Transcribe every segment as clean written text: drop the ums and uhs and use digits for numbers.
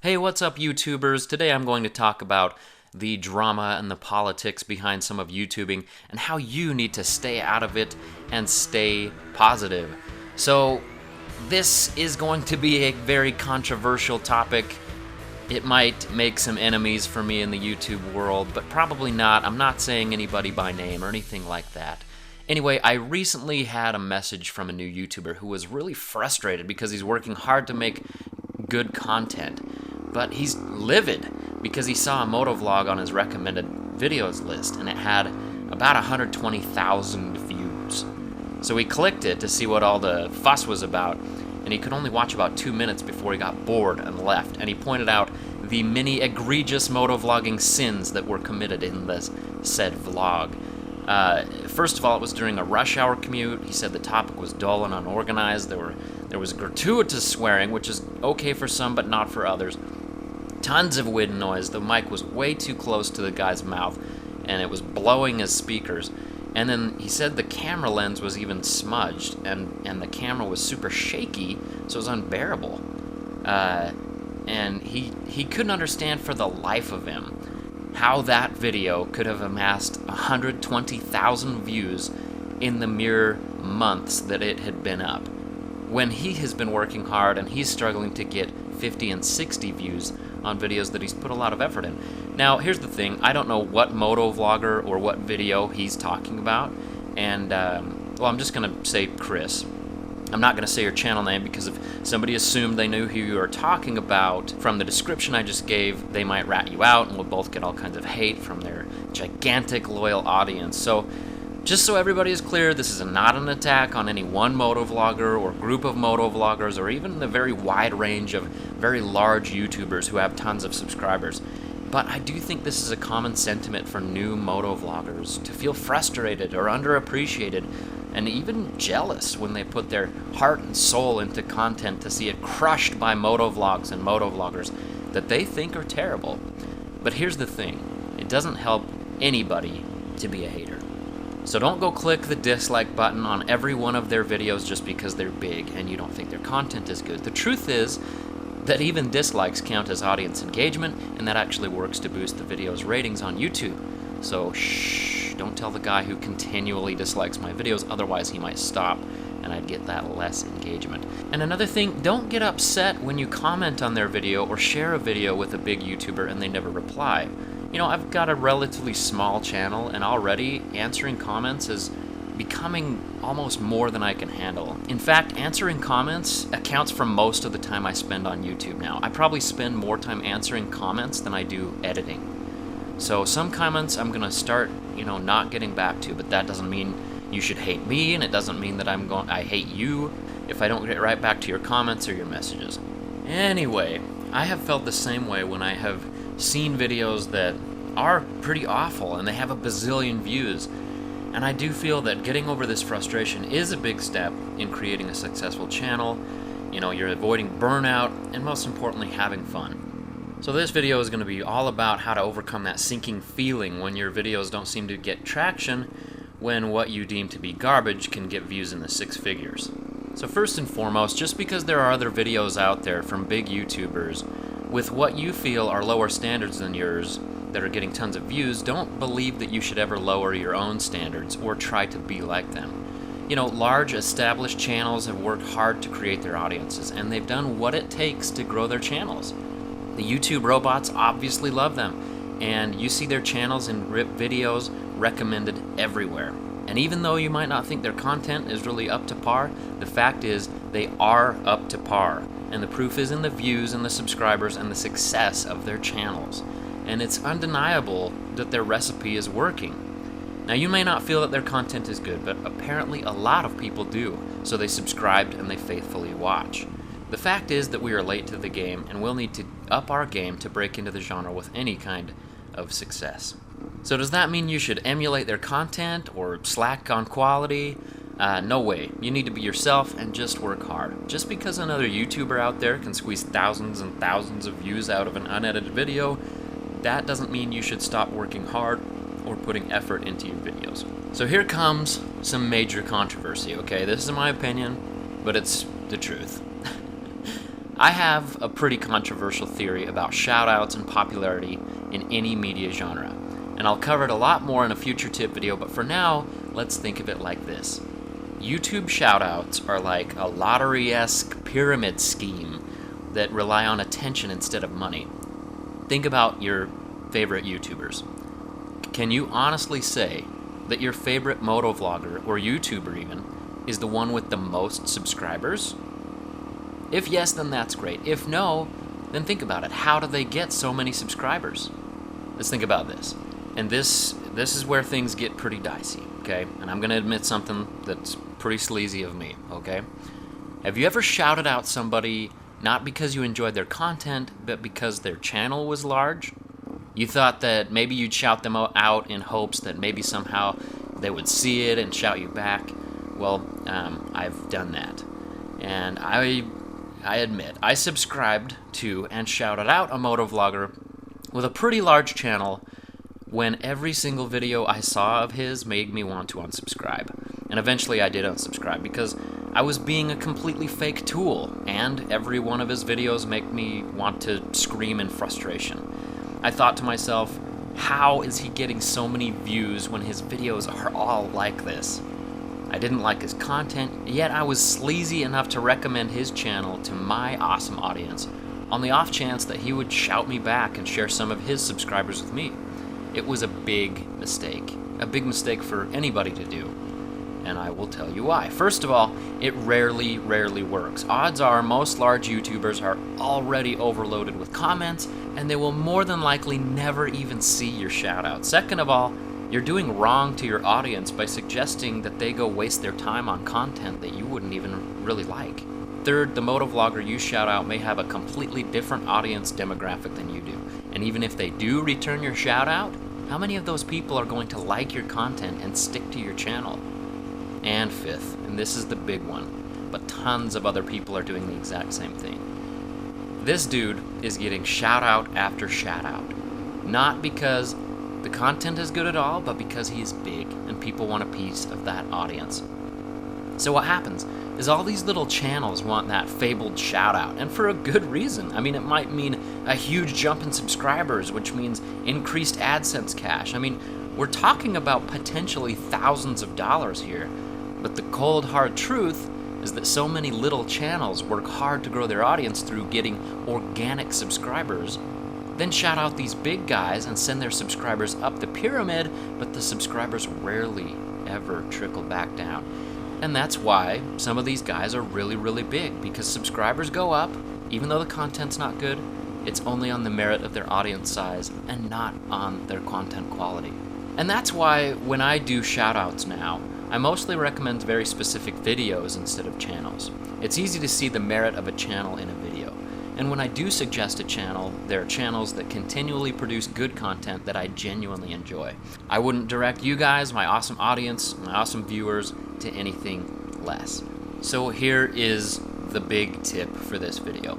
Hey, what's up, YouTubers? Today I'm going to talk about the drama and the politics behind some of YouTubing and how you need to stay out of it and stay positive. So, this is going to be a very controversial topic. It might make some enemies for me in the YouTube world, but probably not. I'm not saying anybody by name or anything like that. Anyway, I recently had a message from a new YouTuber who was really frustrated because he's working hard to make good content, but he's livid because he saw a motovlog on his recommended videos list and it had about 120,000 views. So he clicked it to see what all the fuss was about, and he could only watch about 2 minutes before he got bored and left, and he pointed out the many egregious motovlogging sins that were committed in this said vlog. First of all, it was during a rush hour commute. He said the topic was dull and unorganized. There was gratuitous swearing, which is okay for some but not for others. Tons of wind noise. The mic was way too close to the guy's mouth, and it was blowing his speakers. And then he said the camera lens was even smudged, and the camera was super shaky, so it was unbearable. And he couldn't understand for the life of him how that video could have amassed 120,000 views in the mere months that it had been up, when he has been working hard and he's struggling to get 50 and 60 views on videos that he's put a lot of effort in. Now, here's the thing. I don't know what motovlogger or what video he's talking about, and, well, I'm just going to say Chris. I'm not going to say your channel name because if somebody assumed they knew who you were talking about from the description I just gave, they might rat you out and we'll both get all kinds of hate from their gigantic loyal audience. So, just so everybody is clear, this is not an attack on any one motovlogger or group of motovloggers or even the very wide range of very large YouTubers who have tons of subscribers. But I do think this is a common sentiment for new motovloggers to feel frustrated or underappreciated and even jealous when they put their heart and soul into content to see it crushed by motovlogs and motovloggers that they think are terrible. But here's the thing, it doesn't help anybody to be a hater. So don't go click the dislike button on every one of their videos just because they're big and you don't think their content is good. The truth is that even dislikes count as audience engagement, and that actually works to boost the video's ratings on YouTube. So shh, don't tell the guy who continually dislikes my videos, otherwise he might stop and I'd get that less engagement. And another thing, don't get upset when you comment on their video or share a video with a big YouTuber and they never reply. You know, I've got a relatively small channel, and already answering comments is becoming almost more than I can handle. In fact, answering comments accounts for most of the time I spend on YouTube now. I probably spend more time answering comments than I do editing. So some comments I'm gonna start, not getting back to, but that doesn't mean you should hate me, and it doesn't mean that I hate you if I don't get right back to your comments or your messages. Anyway, I have felt the same way when I have seen videos that are pretty awful and they have a bazillion views. And I do feel that getting over this frustration is a big step in creating a successful channel. You're avoiding burnout and most importantly having fun. So this video is going to be all about how to overcome that sinking feeling when your videos don't seem to get traction when what you deem to be garbage can get views in the 6 figures. So first and foremost, just because there are other videos out there from big YouTubers with what you feel are lower standards than yours that are getting tons of views, don't believe that you should ever lower your own standards or try to be like them. Large established channels have worked hard to create their audiences, and they've done what it takes to grow their channels. The YouTube robots obviously love them, and you see their channels and videos recommended everywhere. And even though you might not think their content is really up to par, the fact is they are up to par. And the proof is in the views and the subscribers and the success of their channels. And it's undeniable that their recipe is working. Now, you may not feel that their content is good, but apparently a lot of people do, so they subscribed and they faithfully watch. The fact is that we are late to the game, and we'll need to up our game to break into the genre with any kind of success. So does that mean you should emulate their content or slack on quality? No way. You need to be yourself and just work hard. Just because another YouTuber out there can squeeze thousands and thousands of views out of an unedited video, that doesn't mean you should stop working hard or putting effort into your videos. So here comes some major controversy, okay? This is my opinion, but it's the truth. I have a pretty controversial theory about shoutouts and popularity in any media genre, and I'll cover it a lot more in a future tip video, but for now, let's think of it like this. YouTube shoutouts are like a lottery-esque pyramid scheme that rely on attention instead of money. Think about your favorite YouTubers. Can you honestly say that your favorite motovlogger, or YouTuber even, is the one with the most subscribers? If yes, then that's great. If no, then think about it. How do they get so many subscribers? Let's think about this. And this is where things get pretty dicey, okay? And I'm going to admit something that's pretty sleazy of me, okay? Have you ever shouted out somebody not because you enjoyed their content, but because their channel was large? You thought that maybe you'd shout them out in hopes that maybe somehow they would see it and shout you back. Well, I've done that. And I admit, I subscribed to and shouted out a motovlogger with a pretty large channel when every single video I saw of his made me want to unsubscribe. And eventually I did unsubscribe because I was being a completely fake tool, and every one of his videos make me want to scream in frustration. I thought to myself, how is he getting so many views when his videos are all like this? I didn't like his content, yet I was sleazy enough to recommend his channel to my awesome audience on the off chance that he would shout me back and share some of his subscribers with me. It was a big mistake for anybody to do, and I will tell you why. First of all, it rarely works. Odds are most large YouTubers are already overloaded with comments, and they will more than likely never even see your shoutout. Second of all, you're doing wrong to your audience by suggesting that they go waste their time on content that you wouldn't even really like. Third, the motovlogger you shout out may have a completely different audience demographic than you do. And even if they do return your shout out, how many of those people are going to like your content and stick to your channel? And fifth, and this is the big one, but tons of other people are doing the exact same thing. This dude is getting shout out after shout out. Not because the content is good at all, but because he is big and people want a piece of that audience. So what happens is all these little channels want that fabled shout out, and for a good reason. I mean, it might mean a huge jump in subscribers, which means increased AdSense cash. I mean, we're talking about potentially thousands of dollars here, but the cold hard truth is that so many little channels work hard to grow their audience through getting organic subscribers, then shout out these big guys and send their subscribers up the pyramid, but the subscribers rarely ever trickle back down. And that's why some of these guys are really big, because subscribers go up, even though the content's not good. It's only on the merit of their audience size and not on their content quality. And that's why when I do shoutouts now, I mostly recommend very specific videos instead of channels. It's easy to see the merit of a channel in a video. And when I do suggest a channel, there are channels that continually produce good content that I genuinely enjoy. I wouldn't direct you guys, my awesome audience, my awesome viewers, to anything less. So here is the big tip for this video.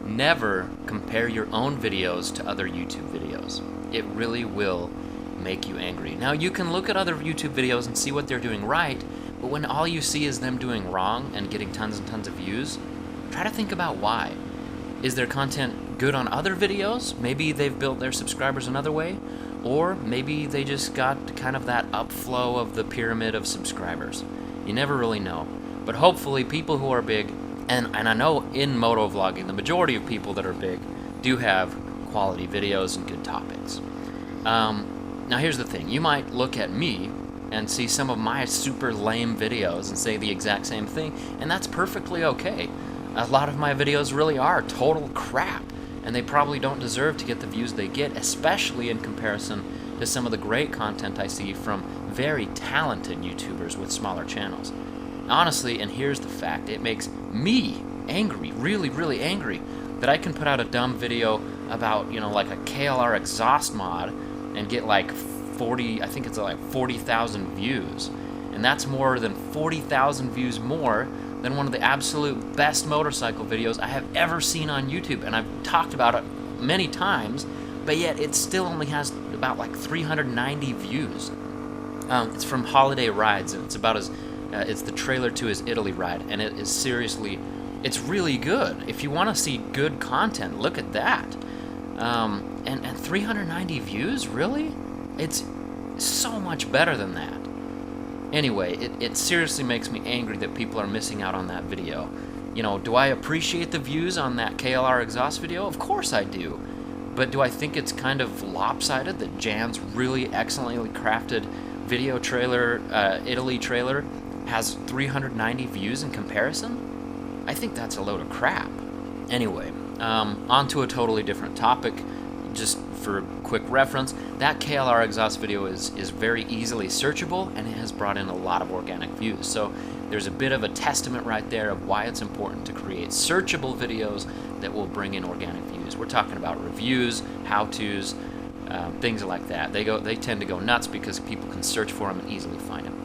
Never compare your own videos to other YouTube videos. It really will make you angry. Now, you can look at other YouTube videos and see what they're doing right, but when all you see is them doing wrong and getting tons and tons of views, try to think about why. Is their content good on other videos? Maybe they've built their subscribers another way, or maybe they just got kind of that upflow of the pyramid of subscribers. You never really know. But hopefully people who are big, and I know in motovlogging, the majority of people that are big do have quality videos and good topics. Now here's the thing, you might look at me and see some of my super lame videos and say the exact same thing, and that's perfectly okay. A lot of my videos really are total crap, and they probably don't deserve to get the views they get, especially in comparison to some of the great content I see from very talented YouTubers with smaller channels. Honestly, and here's the fact, it makes me angry, really angry, that I can put out a dumb video about, like a KLR exhaust mod and get like 40,000 views. And that's more than 40,000 views more than one of the absolute best motorcycle videos I have ever seen on YouTube. And I've talked about it many times, but yet it still only has about like 390 views. It's from Holiday Rides, and it's about it's the trailer to his Italy ride, and it is seriously It's really good. If you want to see good content, look at that. And 390 views, really? It's so much better than that. Anyway, it seriously makes me angry that people are missing out on that video. You know, do I appreciate the views on that KLR exhaust video? Of course I do. But do I think it's kind of lopsided that Jan's really excellently crafted video trailer, Italy trailer, has 390 views in comparison? I think that's a load of crap. Anyway, on to a totally different topic. Just for quick reference, that KLR exhaust video is very easily searchable, and it has brought in a lot of organic views. So there's a bit of a testament right there of why it's important to create searchable videos that will bring in organic views. We're talking about reviews, how-tos, things like that. They tend to go nuts because people can search for them and easily find them.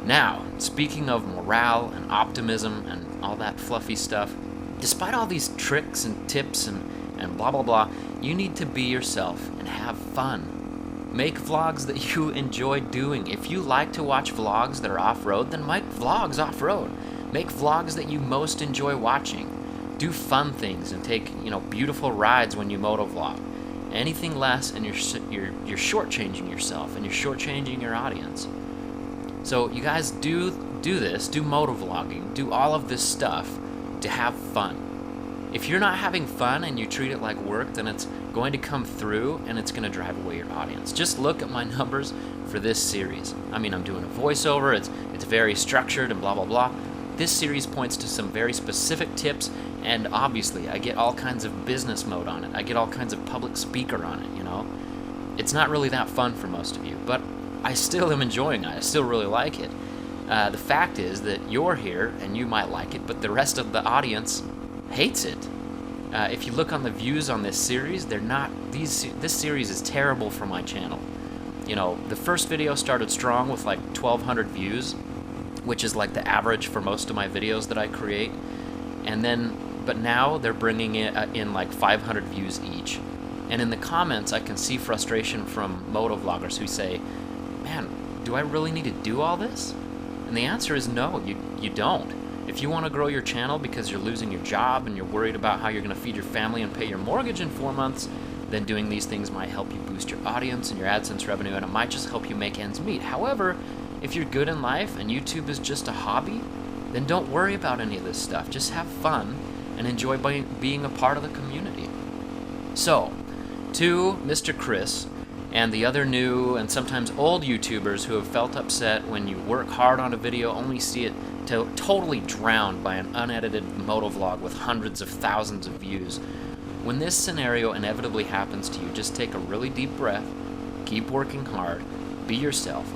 Now, speaking of morale and optimism and all that fluffy stuff, despite all these tricks and tips and blah blah blah, you need to be yourself and have fun. Make vlogs that you enjoy doing. If you like to watch vlogs that are off-road, then make vlogs off-road. Make vlogs that you most enjoy watching. Do fun things and take, beautiful rides when you motovlog. Anything less and you're shortchanging yourself and you're shortchanging your audience. So you guys do this, do motovlogging, do all of this stuff to have fun. If you're not having fun and you treat it like work, then it's going to come through and it's going to drive away your audience. Just look at my numbers for this series. I mean, I'm doing a voiceover, it's very structured and blah blah blah. This series points to some very specific tips, and obviously I get all kinds of business mode on it. I get all kinds of public speaker on it, It's not really that fun for most of you, but I still am enjoying it. I still really like it. The fact is that you're here and you might like it, but the rest of the audience hates it. If you look on the views on this series, they're not. This series is terrible for my channel. The first video started strong with like 1,200 views, which is like the average for most of my videos that I create. But now they're bringing in like 500 views each. And in the comments, I can see frustration from motovloggers who say, "Man, do I really need to do all this?" And the answer is no, you don't. If you want to grow your channel because you're losing your job and you're worried about how you're going to feed your family and pay your mortgage in 4 months, then doing these things might help you boost your audience and your AdSense revenue, and it might just help you make ends meet. However, if you're good in life and YouTube is just a hobby, then don't worry about any of this stuff. Just have fun and enjoy being a part of the community. So, to Mr. Chris and the other new and sometimes old YouTubers who have felt upset when you work hard on a video, only see it totally drowned by an unedited motovlog with hundreds of thousands of views. When this scenario inevitably happens to you, just take a really deep breath, keep working hard, be yourself,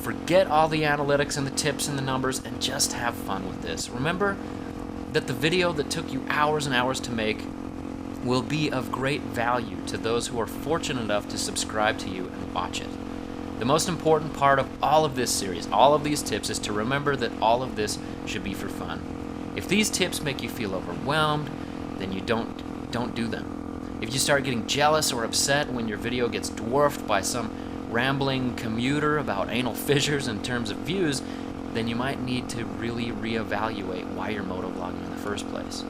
forget all the analytics and the tips and the numbers, and just have fun with this. Remember that the video that took you hours and hours to make will be of great value to those who are fortunate enough to subscribe to you and watch it. The most important part of all of this series, all of these tips, is to remember that all of this should be for fun. If these tips make you feel overwhelmed, then you don't do them. If you start getting jealous or upset when your video gets dwarfed by some rambling commuter about anal fissures in terms of views, then you might need to really reevaluate why you're motovlogging in the first place.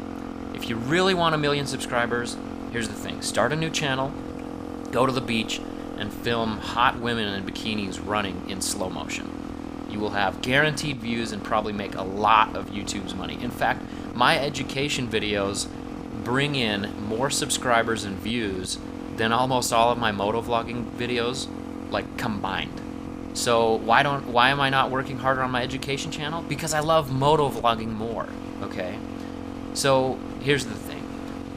If you really want 1 million subscribers, here's the thing. Start a new channel, go to the beach, and film hot women in bikinis running in slow motion. You will have guaranteed views and probably make a lot of YouTube's money. In fact, my education videos bring in more subscribers and views than almost all of my motovlogging videos, like, combined. So why am I not working harder on my education channel? Because I love motovlogging more, okay? So here's the thing.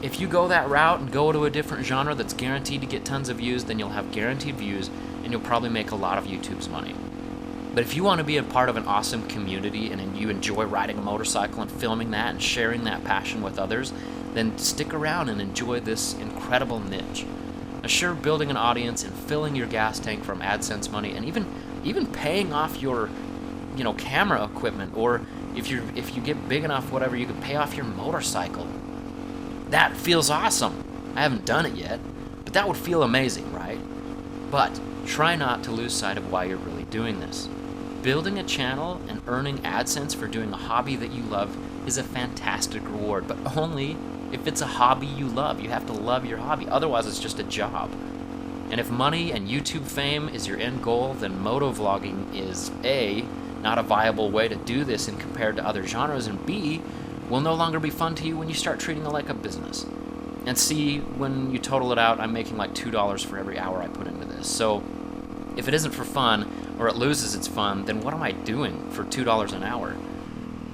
If you go that route and go to a different genre that's guaranteed to get tons of views, then you'll have guaranteed views and you'll probably make a lot of YouTube's money. But if you want to be a part of an awesome community and you enjoy riding a motorcycle and filming that and sharing that passion with others, then stick around and enjoy this incredible niche. Sure, building an audience and filling your gas tank from AdSense money, and even paying off your camera equipment, or if you get big enough, whatever, you can pay off your motorcycle. That feels awesome. I haven't done it yet, but that would feel amazing, right? But try not to lose sight of why you're really doing this. Building a channel and earning AdSense for doing a hobby that you love is a fantastic reward, but only if it's a hobby you love. You have to love your hobby, otherwise it's just a job. And if money and YouTube fame is your end goal, then motovlogging is A, not a viable way to do this in compared to other genres, and B, will no longer be fun to you when you start treating it like a business. And C, when you total it out, I'm making like $2 for every hour I put into this. So if it isn't for fun, or it loses its fun, then what am I doing for $2 an hour?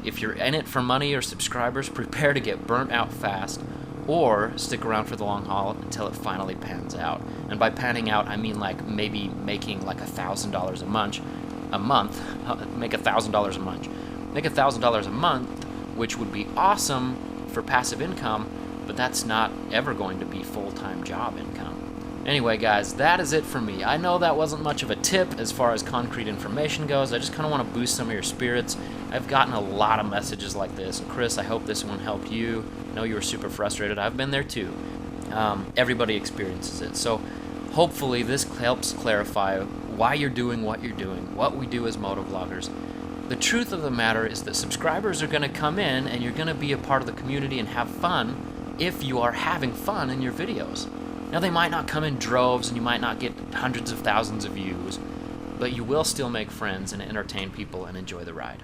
If you're in it for money or subscribers, prepare to get burnt out fast, or stick around for the long haul until it finally pans out. And by panning out, I mean like maybe making like $1,000 a month, make $1,000 a month. Make $1,000 a month, which would be awesome for passive income, but that's not ever going to be full-time job income. Anyway, guys, that is it for me. I know that wasn't much of a tip as far as concrete information goes. I just kind of want to boost some of your spirits. I've gotten a lot of messages like this. Chris, I hope this one helped you. I know you were super frustrated. I've been there too. Everybody experiences it. So hopefully this helps clarify why you're doing what you're doing, what we do as motovloggers. The truth of the matter is that subscribers are going to come in and you're going to be a part of the community and have fun if you are having fun in your videos. Now, they might not come in droves and you might not get hundreds of thousands of views, but you will still make friends and entertain people and enjoy the ride.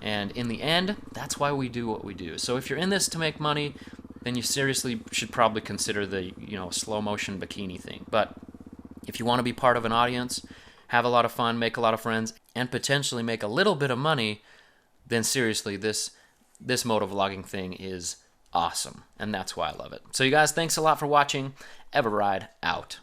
And in the end, that's why we do what we do. So if you're in this to make money, then you seriously should probably consider the, slow motion bikini thing. But if you want to be part of an audience, have a lot of fun, make a lot of friends, and potentially make a little bit of money, then seriously, this motovlogging thing is awesome, and that's why I love it. So you guys, thanks a lot for watching. eveRide out.